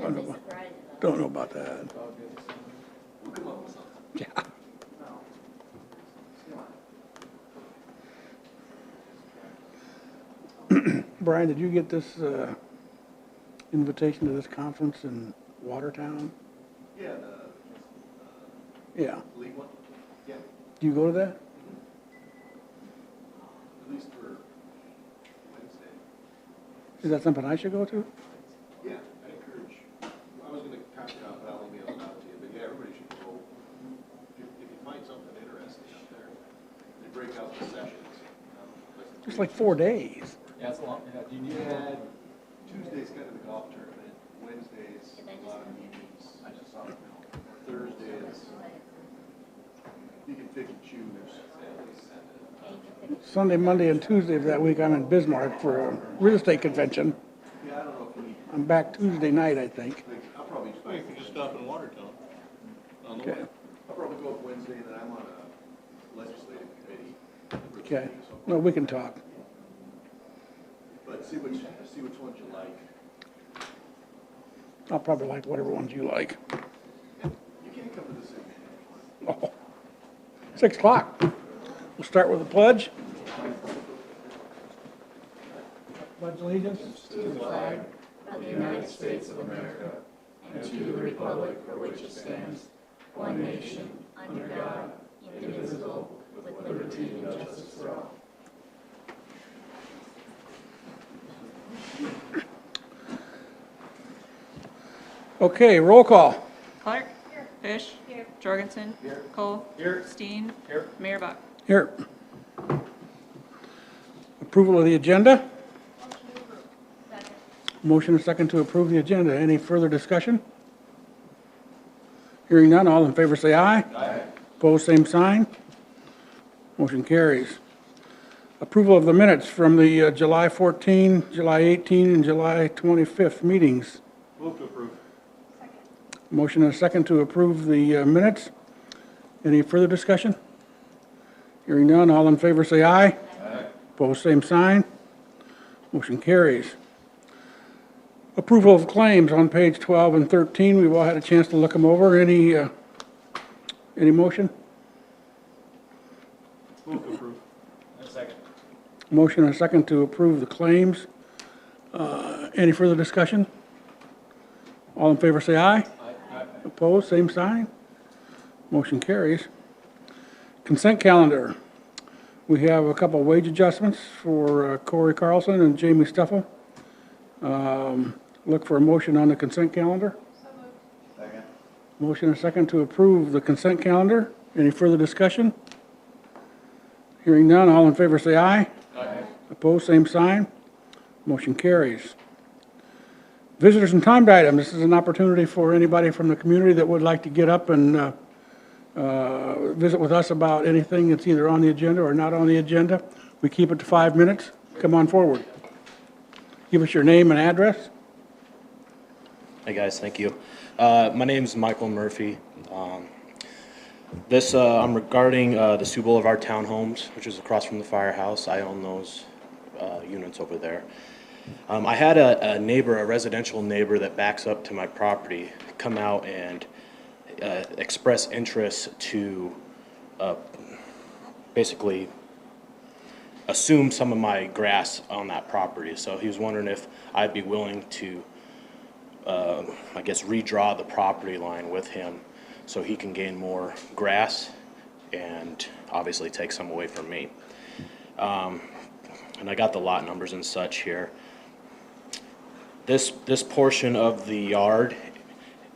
Don't know about that. Yeah. Brian, did you get this invitation to this conference in Watertown? Yeah, Yeah. league one? Yeah, Do you go to that? at least for Wednesday. Is that something I should go to? Yeah, I encourage, I was gonna contact you, but I'll email it out to you, but yeah, everybody should go. If you find something interesting out there, they break out the sessions. It's like 4 days. Yeah, it's a long, yeah, do you need Yeah, Tuesday's kind of the golf tournament, Wednesday's a lot of meetings. I just saw it now. Thursdays, you can pick and choose. Sunday, Monday, and Tuesday of that week, I'm in Bismarck for a real estate convention. Yeah, I don't know if you need, I'm back Tuesday night, I think. I'll probably, You can just stop in Watertown. On the Okay. way. I'll probably go up Wednesday, and then I'm on a legislative committee. Okay. No, we can talk. But see which ones you like. I'll probably like whatever ones you like. You can't come to the same meeting. Oh. 6 o'clock. We'll start with the pledge. Pledge allegiance. To the flag of the United States of America and to the republic for which it stands, one nation, under God, indivisible, with liberty and justice for all. Okay, roll call. Clark. Fish. Jorgensen. Cole. Steen. Mayor Buck. Here. Approval of the agenda. Motion and second to approve the agenda. Any further discussion? Hearing none, all in favor say aye. Aye. Opposed, same sign. Motion carries. Approval of the minutes from the July 14, July 18, and July 25th meetings. Move to approve. Motion and a second to approve the minutes. Any further discussion? Hearing none, all in favor say aye. Aye. Opposed, same sign. Motion carries. Approval of claims on page 12 and 13. We've all had a chance to look them over. Any motion? Move to approve. second. Motion and a second to approve the claims. Any further discussion? All in favor say aye. Aye. Opposed, same sign. Motion carries. Consent calendar. We have a couple wage adjustments for Corey Carlson and Jamie Steffel. Look for a motion on the consent calendar. Second. Motion and a second to approve the consent calendar. Any further discussion? Hearing none, all in favor say aye. Aye. Opposed, same sign. Motion carries. Visitors and timed items. This is an opportunity for anybody from the community that would like to get up and visit with us about anything that's either on the agenda or not on the agenda. We keep it to 5 minutes. Come on forward. Give us your name and address. Hey guys, thank you. My name is Michael Murphy. I'm regarding the Aspen Boulevard townhomes, which is across from the firehouse. I own those units over there. I had a neighbor, a residential neighbor that backs up to my property, come out and express interest to basically assume some of my grass on that property. So he was wondering if I'd be willing to I guess redraw the property line with him so he can gain more grass and obviously take some away from me. And I got the lot numbers and such here. This portion of the yard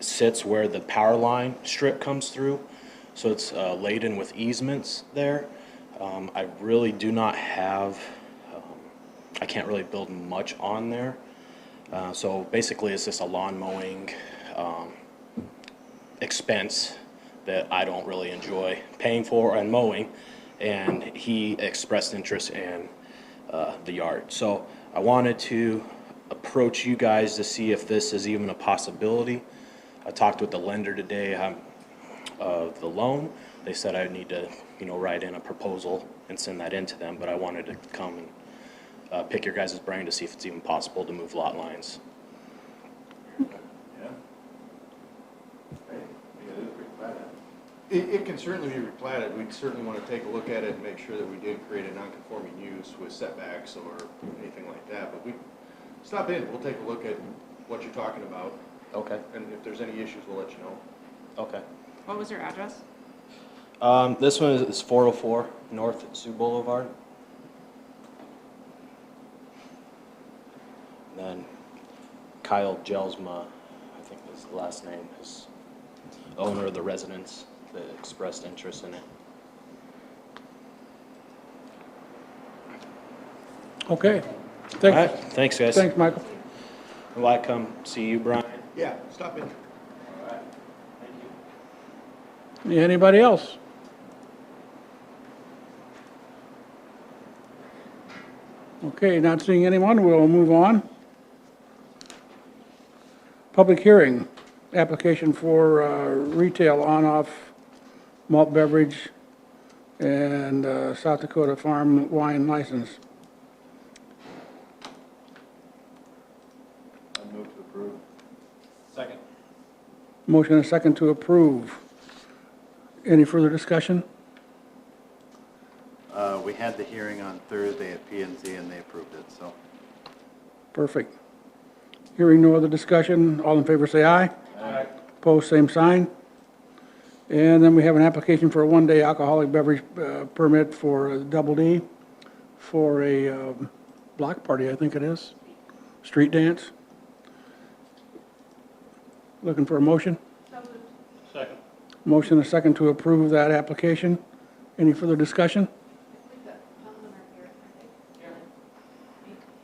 sits where the power line strip comes through, so it's laden with easements there. I really do not have, I can't really build much on there. So basically it's just a lawn mowing expense that I don't really enjoy paying for and mowing, and he expressed interest in the yard. So I wanted to approach you guys to see if this is even a possibility. I talked with the lender today of the loan. They said I need to, write in a proposal and send that in to them, but I wanted to come and pick your guys' brain to see if it's even possible to move lot lines. Yeah, It can certainly be replatted. We'd certainly want to take a look at it and make sure that we did create a non-conforming use with setbacks or anything like that. But we, stop in, we'll take a look at what you're talking about. Okay. And if there's any issues, we'll let you know. Okay. What was your address? This one is 404 North Sioux Boulevard. And then Kyle Jelsma, I think is the last name, is owner of the residence that expressed interest in it. Okay. All right, thanks, guys. Thanks, Michael. Will I come see you, Brian? Yeah, stop in. All right, thank you. Anybody else? Okay, not seeing anyone, we'll move on. Public hearing, application for retail on-off malt beverage and South Dakota farm wine license. I move to approve. Second. Motion and a second to approve. Any further discussion? We had the hearing on Thursday at P&Z and they approved it, so. Perfect. Hearing no other discussion, all in favor say aye. Aye. Opposed, same sign. And then we have an application for a one-day alcoholic beverage permit for Double D for a block party, I think it is, street dance. Looking for a motion? Second. Motion and a second to approve that application. Any further discussion?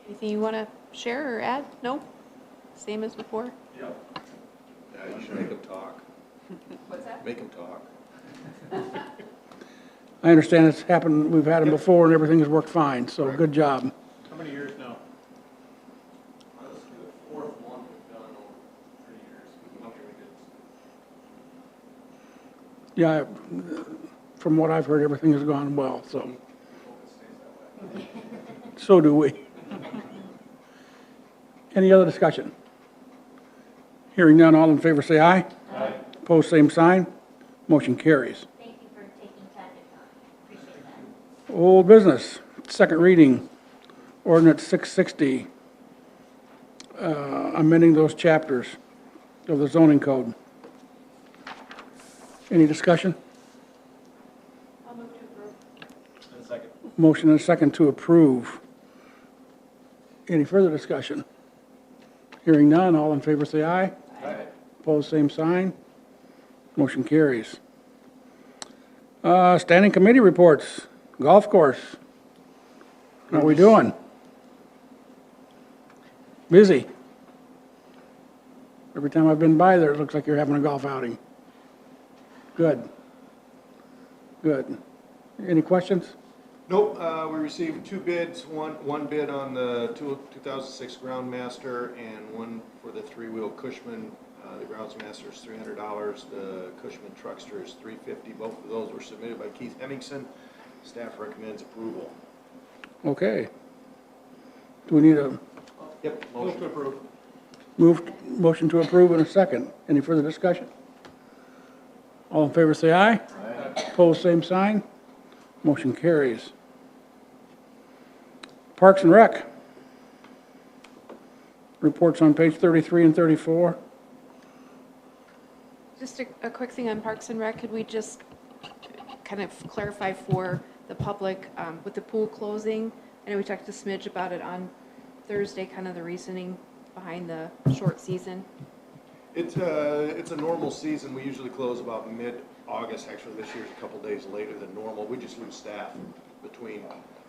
Anything you want to share or add? No? Same as before? Yeah, you should make them talk. What's that? Make them talk. I understand it's happened, we've had them before and everything has worked fine, so good job. How many years now? This is the fourth one we've done over 3 years. Yeah, from what I've heard, everything has gone well, so. So do we. Any other discussion? Hearing none, all in favor say aye. Aye. Opposed, same sign. Motion carries. Thank you for taking time to come. Appreciate that. Old business, second reading, ordinance 660, amending those chapters of the zoning code. Any discussion? I'll move to approve. And second. Motion and a second to approve. Any further discussion? Hearing none, all in favor say aye. Aye. Opposed, same sign. Motion carries. Standing committee reports, golf course. How are we doing? Busy. Every time I've been by there, it looks like you're having a golf outing. Good. Good. Any questions? Nope, we received 2 bids, one bid on the 2006 Groundmaster and one for the 3-wheel Cushman. The Groundsmaster is $300, the Cushman Truckster is $350. Both of those were submitted by Keith Hemmingson. Staff recommends approval. Okay. Do we need a Yep. Move to approve. motion to approve in a second? Any further discussion? All in favor say aye. Aye. Opposed, same sign. Motion carries. Parks and Rec. Reports on page 33 and 34. Just a quick thing on Parks and Rec. Could we just kind of clarify for the public with the pool closing? I know we talked to Smidge about it on Thursday, kind of the reasoning behind the short season. It's a normal season. We usually close about mid-August. Actually, this year's a couple days later than normal. We just lose staff between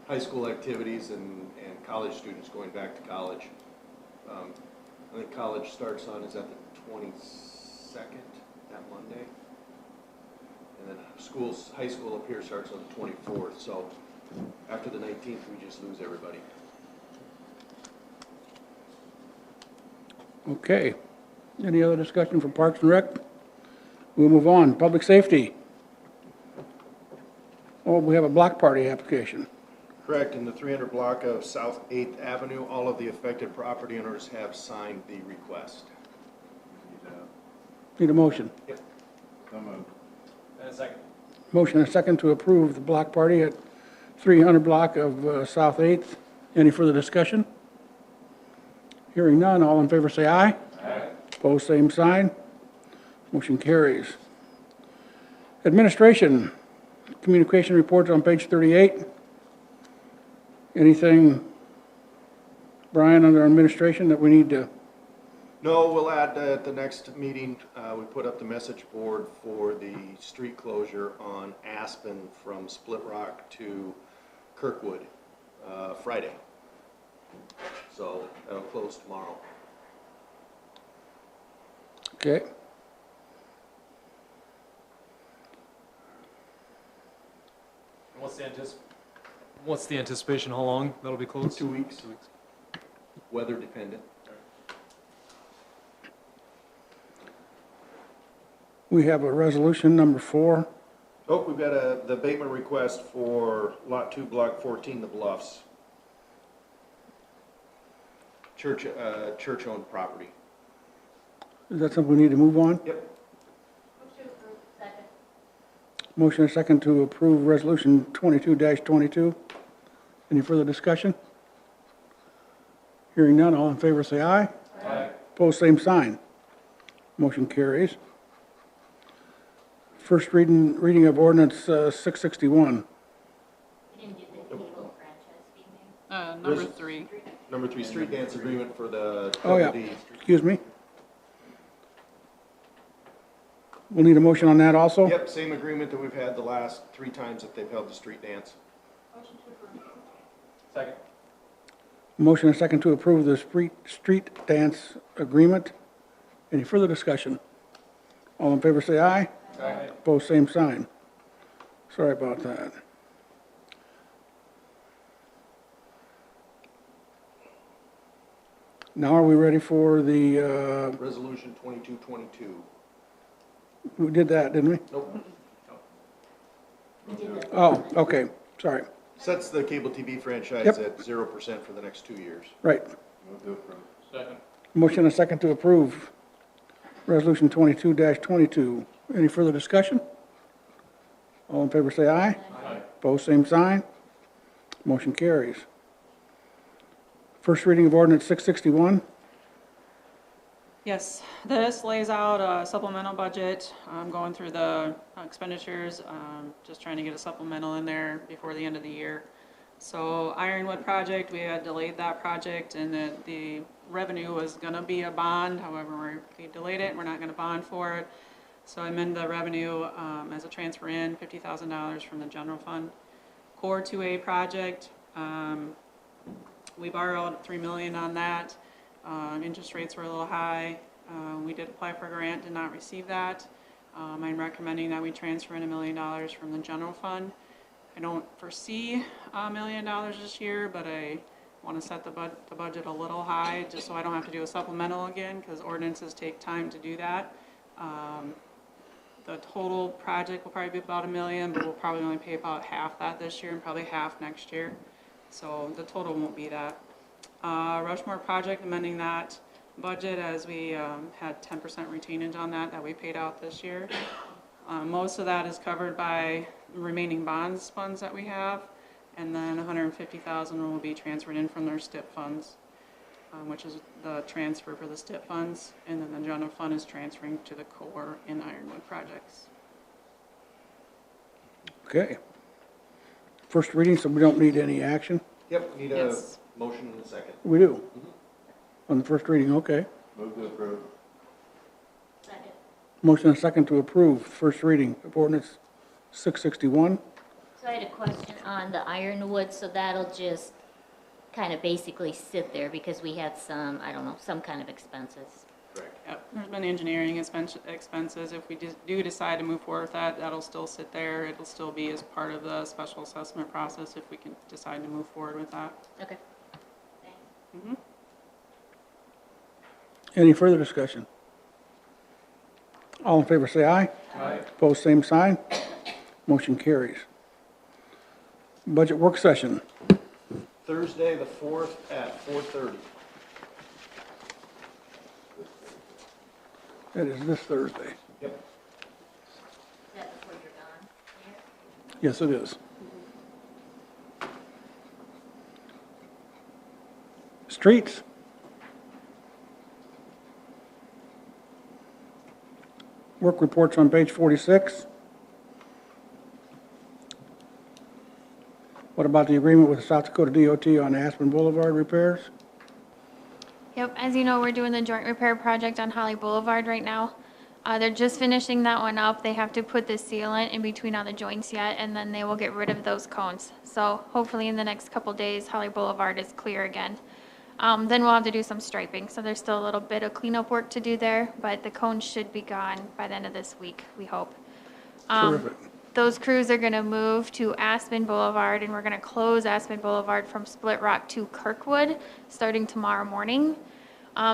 high school activities and college students going back to college. I think college starts on, is that the 22nd, that Monday? And then high school up here starts on the 24th. So after the 19th, we just lose everybody. Okay. Any other discussion for Parks and Rec? We'll move on. Public safety. Oh, we have a block party application. Correct. In the 300 block of South 8th Avenue, all of the affected property owners have signed the request. Need a motion. Yep. So moved. And a second. Motion and a second to approve the block party at 300 block of South 8th. Any further discussion? Hearing none, all in favor say aye. Aye. Opposed, same sign. Motion carries. Administration, communication reports on page 38. Anything, Brian, under administration that we need to? No, we'll add at the next meeting, we put up the message board for the street closure on Aspen from Split Rock to Kirkwood, Friday. So that'll close tomorrow. Okay. And what's the anticipation, how long that'll be closed? 2 weeks. Weather dependent. We have a resolution number 4. Oh, we've got the abatement request for Lot 2, Block 14, The Bluffs. Church-owned property. Is that something we need to move on? Yep. Second. Motion and a second to approve resolution 22-22. Any further discussion? Hearing none, all in favor say aye. Aye. Opposed, same sign. Motion carries. First reading of ordinance 661. We didn't do the cable franchise fee thing. Number This- 3. Number 3, street dance agreement for the Oh, yeah. D. Excuse me. We'll need a motion on that also? Yep, same agreement that we've had the last 3 times that they've held the street dance. Second. Motion and a second to approve the street dance agreement. Any further discussion? All in favor say aye. Aye. Opposed, same sign. Sorry about that. Now are we ready for the, Resolution 2222. we did that, didn't we? Nope. We did the. Oh, okay, sorry, Sets the cable TV franchise Yep. at 0% for the next 2 years. right. Second. Motion and a second to approve Resolution 22-22. Any further discussion? All in favor say aye. Aye. Opposed, same sign. Motion carries. First reading of ordinance 661. Yes, this lays out a supplemental budget. I'm going through the expenditures, just trying to get a supplemental in there before the end of the year. So Ironwood project, we had delayed that project and the revenue was gonna be a bond, however, we delayed it, we're not gonna bond for it. So I amend the revenue as a transfer in, $50,000 from the general fund. Core 2A project, we borrowed $3 million on that. Interest rates were a little high. We did apply for a grant, did not receive that. I'm recommending that we transfer in $1 million from the general fund. I don't foresee $1 million this year, but I want to set the budget a little high, just so I don't have to do a supplemental again, because ordinances take time to do that. The total project will probably be about $1 million, but we'll probably only pay about half that this year and probably half next year. So the total won't be that. Rushmore project, amending that budget as we had 10% retainage on that we paid out this year. Most of that is covered by remaining bonds funds that we have, and then $150,000 will be transferred in from their STIP funds, which is the transfer for the STIP funds, and then the general fund is transferring to the core and Ironwood projects. Okay. First reading, so we don't need any action? Yep, need a Yes. motion in a second. We do. On the first reading, okay. Move to approve. Second. Motion and a second to approve first reading of ordinance 661. So I had a question on the Ironwood, so that'll just kind of basically sit there because we had some, I don't know, some kind of expenses. Correct. Yep, there's been engineering expenses. If we do decide to move forward with that, that'll still sit there. It'll still be as part of the special assessment process if we can decide to move forward with that. Okay. Thanks. Any further discussion? All in favor say aye. Aye. Opposed, same sign. Motion carries. Budget work session. Thursday, the 4th at 4:30. That is this Thursday. Yep. Is that before your Yes, it is. Streets. Work reports on page 46. What about the agreement with South Dakota DOT on Aspen Boulevard repairs? Yep, as you know, we're doing the joint repair project on Holly Boulevard right now. They're just finishing that one up. They have to put the sealant in between all the joints yet, and then they will get rid of those cones. So hopefully in the next couple days, Holly Boulevard is clear again. Then we'll have to do some striping, so there's still a little bit of cleanup work to do there, but the cones should be gone by the end of this week, we hope. Terrific. Those crews are gonna move to Aspen Boulevard, and we're gonna close Aspen Boulevard from Split Rock to Kirkwood, starting tomorrow morning.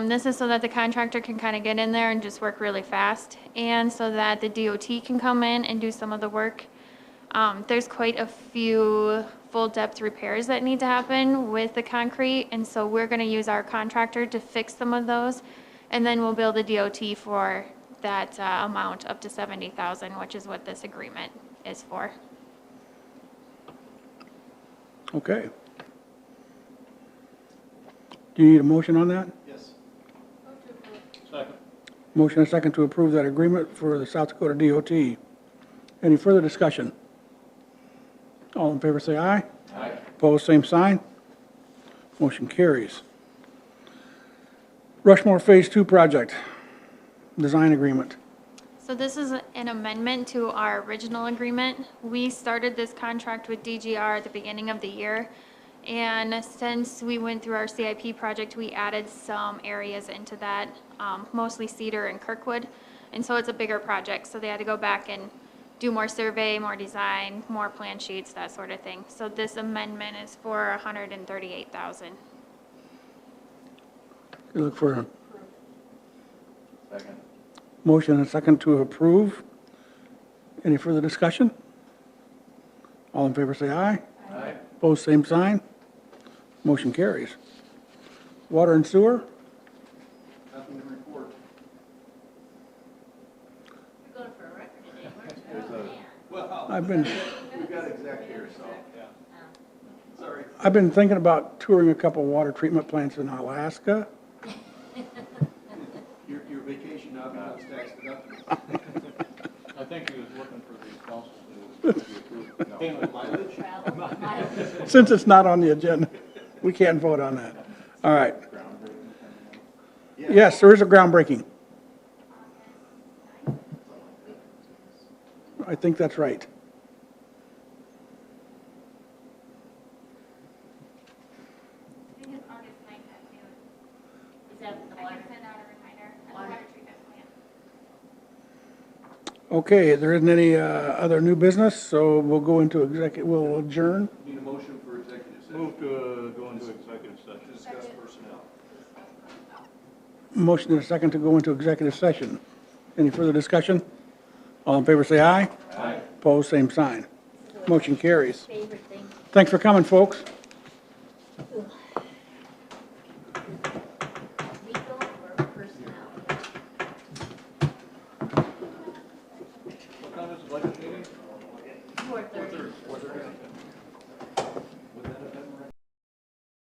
This is so that the contractor can kind of get in there and just work really fast, and so that the DOT can come in and do some of the work. There's quite a few full-depth repairs that need to happen with the concrete, and so we're gonna use our contractor to fix some of those, and then we'll bill the DOT for that amount up to $70,000, which is what this agreement is for. Okay. Do you need a motion on that? Yes. Second. Motion and second to approve that agreement for the South Dakota DOT. Any further discussion? All in favor say aye. Aye. Opposed, same sign. Motion carries. Rushmore Phase 2 project, design agreement. So this is an amendment to our original agreement. We started this contract with DGR at the beginning of the year. And since we went through our CIP project, we added some areas into that, mostly Cedar and Kirkwood. And so it's a bigger project, so they had to go back and do more survey, more design, more plan sheets, that sort of thing. So this amendment is for $138,000. You look for a Second. motion and second to approve. Any further discussion? All in favor say aye. Aye. Opposed, same sign. Motion carries. Water and sewer? Nothing to report. You're going for a record today, I've been, We've got exec here, so. Sorry. I've been thinking about touring a couple water treatment plants in Alaska. Your vacation now becomes tax deductible. I think he was looking for the council to be approved. Mileage? Since it's not on the agenda, we can't vote on that. All right. Yes, there is a groundbreaking. I think that's right. I think it's August 9th at noon. Is that the water? I can send out a reminder at the water treatment plant. Okay, there isn't any other new business, so we'll go into we'll adjourn. Need a motion for executive session. Move to go into executive To session. discuss personnel. Motion and a second to go into executive session. Any further discussion? All in favor say aye. Aye. Opposed, same sign. Motion carries. Favorite thing. Thanks for coming, folks. Ugh.